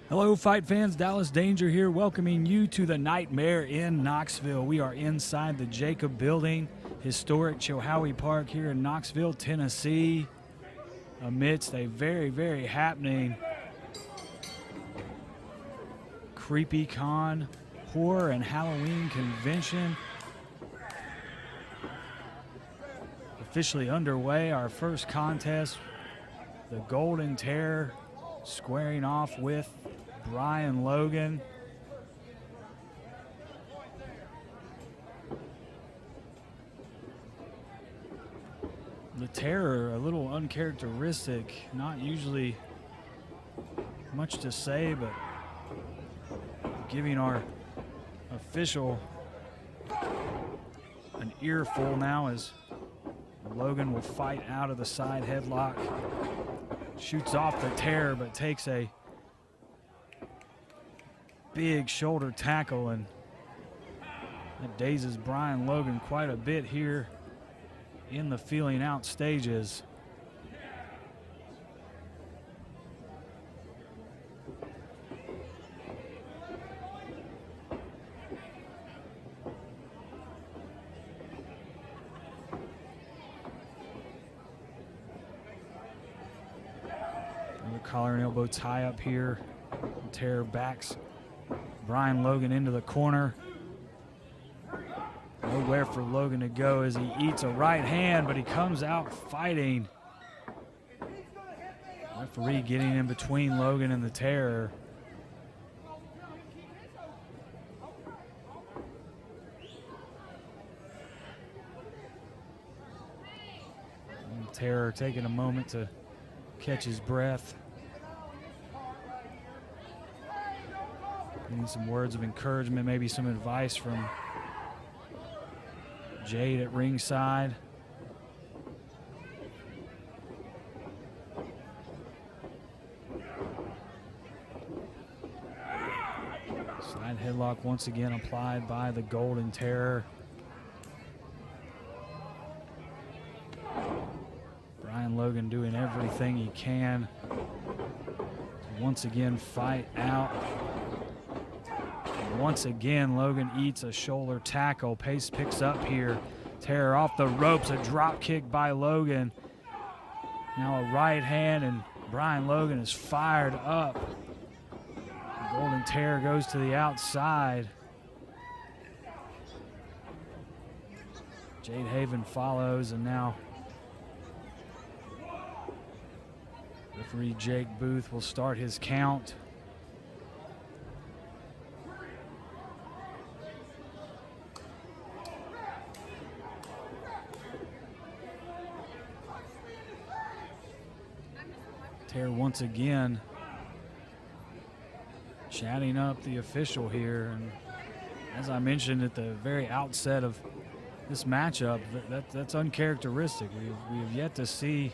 Hello, fight fans. Dallas Danger here, welcoming you to the Nightmare in Knoxville. We are inside the Jacob Building, historic Chilhowie Park here in Knoxville, Tennessee, amidst a very, very happening Creepy Con horror and Halloween convention. Officially underway, our first contest, the Golden Terror squaring off with Brian Logan. The Terror, a little uncharacteristic, not usually much to say, but giving our official an earful now as Logan will fight out of the side headlock. Shoots off the Terror, but takes a big shoulder tackle, and that dazes Brian Logan quite a bit here in the feeling out stages. Another collar and elbow tie up here. Terror backs Brian Logan into the corner. Nowhere for Logan to go as he eats a right hand, but he comes out fighting. Referee getting in between Logan and the Terror. And the Terror taking a moment to catch his breath. Need some words of encouragement, maybe some advice from Jade at ringside. Side headlock once again applied by the Golden Terror. Brian Logan doing everything he can to once again fight out. Once again, Logan eats a shoulder tackle. Pace picks up here. Terror off the ropes, a drop kick by Logan. Now a right hand, and Brian Logan is fired up. The Golden Terror goes to the outside. Jade Haven follows, and now referee Jake Booth will start his count. Terror once again chatting up the official here, and as I mentioned at the very outset of this matchup, that's uncharacteristic. We have yet to see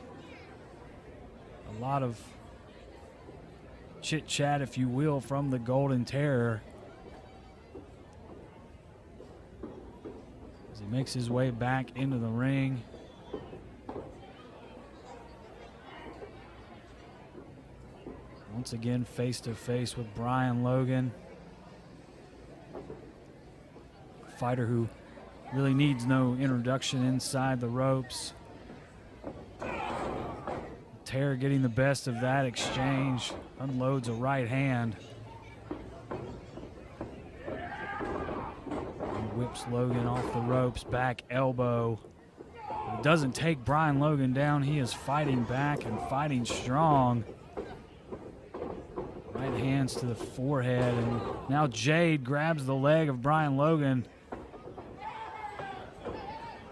a lot of chit chat, if you will, from the Golden Terror as he makes his way back into the ring. Once again, face to face with Brian Logan, a fighter who really needs no introduction inside the ropes. Terror getting the best of that exchange, unloads a right hand. And whips Logan off the ropes, back elbow. But it doesn't take Brian Logan down. He is fighting back and fighting strong. Right hands to the forehead, and now Jade grabs the leg of Brian Logan.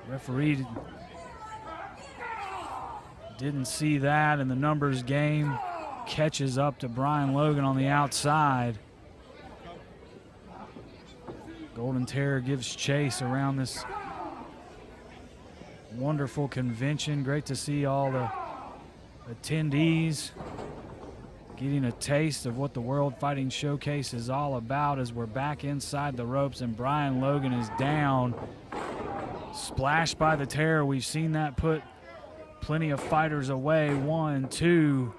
Referee didn't see that, and the numbers game catches up to Brian Logan on the outside. Golden Terror gives chase around this wonderful convention. Great to see all the attendees getting a taste of what the World Fighting Showcase is all about as we're back inside the ropes and Brian Logan is down. Splashed by the Terror. We've seen that put plenty of fighters away. 1, 2.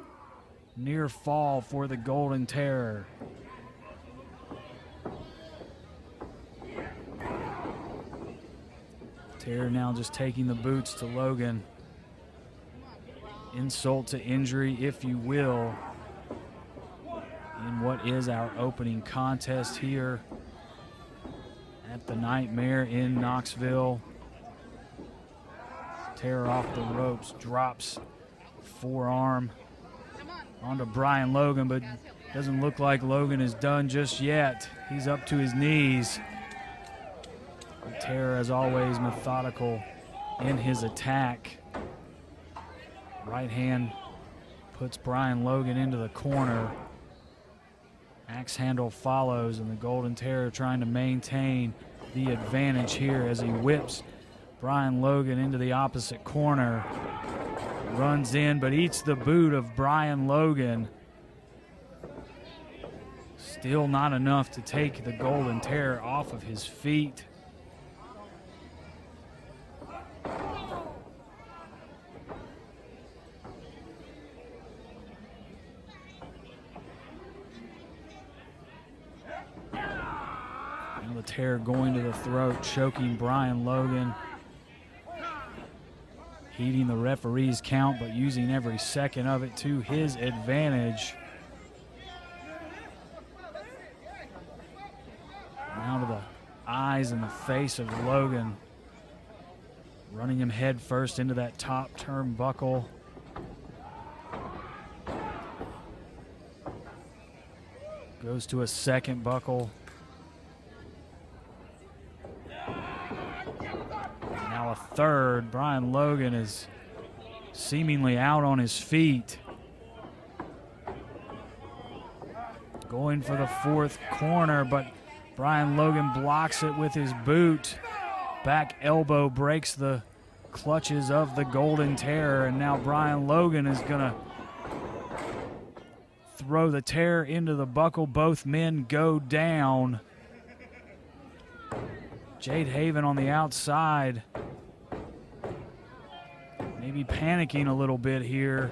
near fall for the Golden Terror. Terror now just taking the boots to Logan. Insult to injury, if you will, in what is our opening contest here at the Nightmare in Knoxville. Terror off the ropes, drops forearm onto Brian Logan, but doesn't look like Logan is done just yet. He's up to his knees. Terror, as always, methodical in his attack. Right hand puts Brian Logan into the corner. Axe handle follows, and the Golden Terror trying to maintain the advantage here as he whips Brian Logan into the opposite corner. Runs in, but eats the boot of Brian Logan. Still not enough to take the Golden Terror off of his feet. Now the Terror going to the throat, choking Brian Logan. Heeding the referee's count, but using every second of it to his advantage. Now to the eyes and the face of Logan. Running him head first into that top turnbuckle. Goes to a second buckle. Now a third. Brian Logan is seemingly out on his feet. Going for the fourth corner, but Brian Logan blocks it with his boot. Back elbow breaks the clutches of the Golden Terror, and now Brian Logan is gonna throw the Terror into the buckle. Both men go down. Jade Haven on the outside. Maybe panicking a little bit here.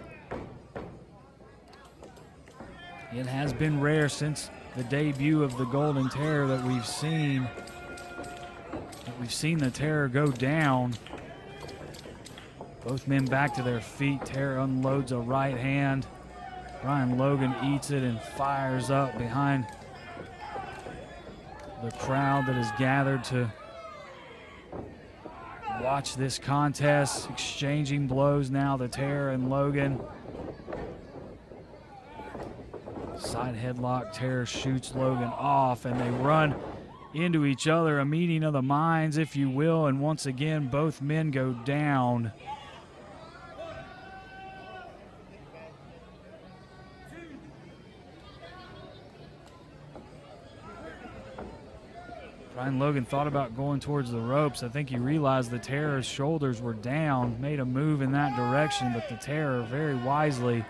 It has been rare since the debut of the Golden Terror that we've seen the Terror go down. Both men back to their feet. Terror unloads a right hand. Brian Logan eats it and fires up behind the crowd that has gathered to watch this contest. Exchanging blows now, the Terror and Logan. Side headlock, Terror shoots Logan off, and they run into each other, a meeting of the minds, if you will, and once again, both men go down. Brian Logan thought about going towards the ropes. I think he realized the Terror's shoulders were down, made a move in that direction, but the Terror very wisely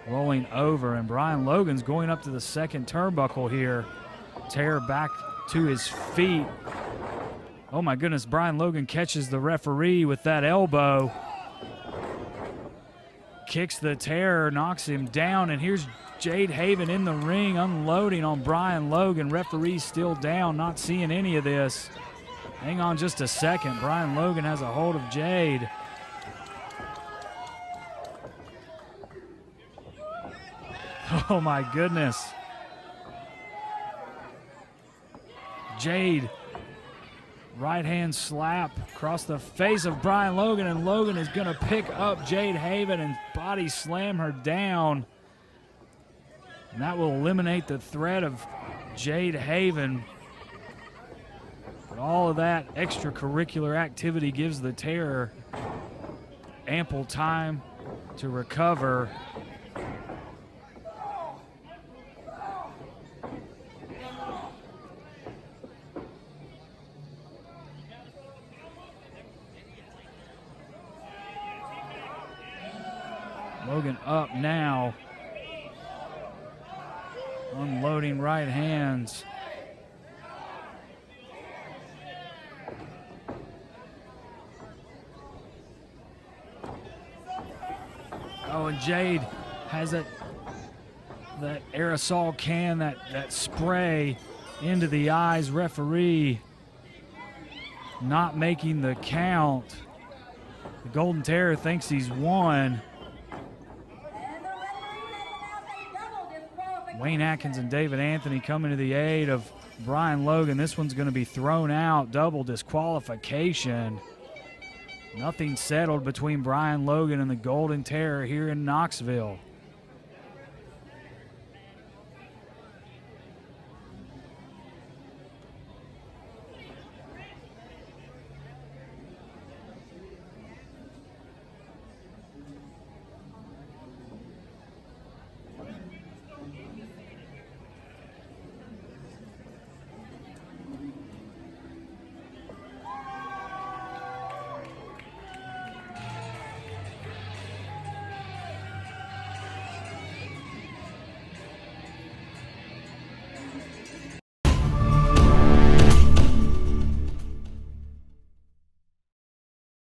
rolling over, and Brian Logan's going up to the second turnbuckle here. Terror back to his feet. Oh my goodness, Brian Logan catches the referee with that elbow. Kicks the Terror, knocks him down, and here's Jade Haven in the ring unloading on Brian Logan. Referee still down, not seeing any of this. Hang on just a second. Brian Logan has a hold of Jade. Oh my goodness. Jade, right hand slap across the face of Brian Logan, and Logan is going to pick up Jade Haven and body slam her down. And that will eliminate the threat of Jade Haven. But all of that extracurricular activity gives the Terror ample time to recover. Logan up now. Unloading right hands. Oh, and Jade has it that aerosol can, that spray into the eyes. Referee not making the count. The Golden Terror thinks he's won. Wayne Atkins and David Anthony coming to the aid of Brian Logan. This one's going to be thrown out. Double disqualification. Nothing settled between Brian Logan and the Golden Terror here in Knoxville.